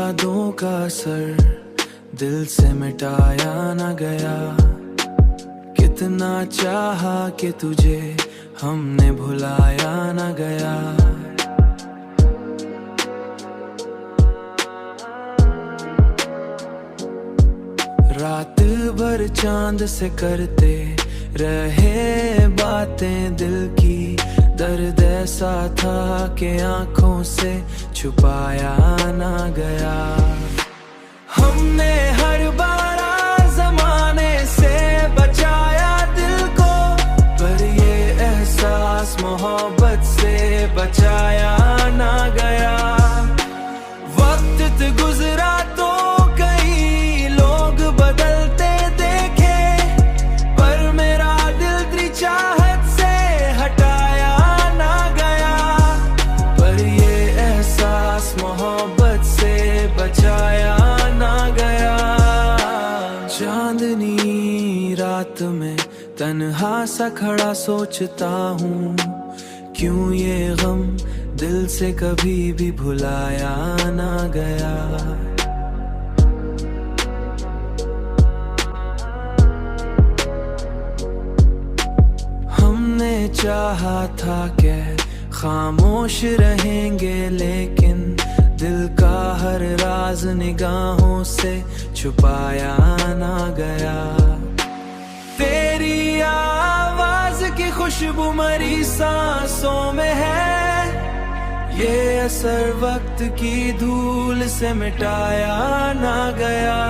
यादों का असर दिल से मिटाया न गया। कितना चाहा कि तुझे हमने भुलाया न गया। रात भर चांद से करते रहे बातें दिल की। दर्द ऐसा था कि आंखों से छुपाया ना गया। हमने हर बार ज़माने से बचाया दिल को, पर ये एहसास मोहब्बत से बचाया ना गया। वक्त गुजरा तो कई लोग बदलते देखे, पर मेरा दिल तेरी चाहत से हटाया ना गया। पर ये एहसास मोहब्बत से बचाया ना गया। चांदनी रात में तन्हा सा खड़ा सोचता हूँ, क्यों ये गम दिल से कभी भी भुलाया ना गया। हमने चाहा था कि खामोश रहेंगे, लेकिन दिल का हर राज निगाहों से छुपाया ना गया। तेरी आवाज की खुशबू मरी सांसों में है, ये असर वक्त की धूल से मिटाया ना गया।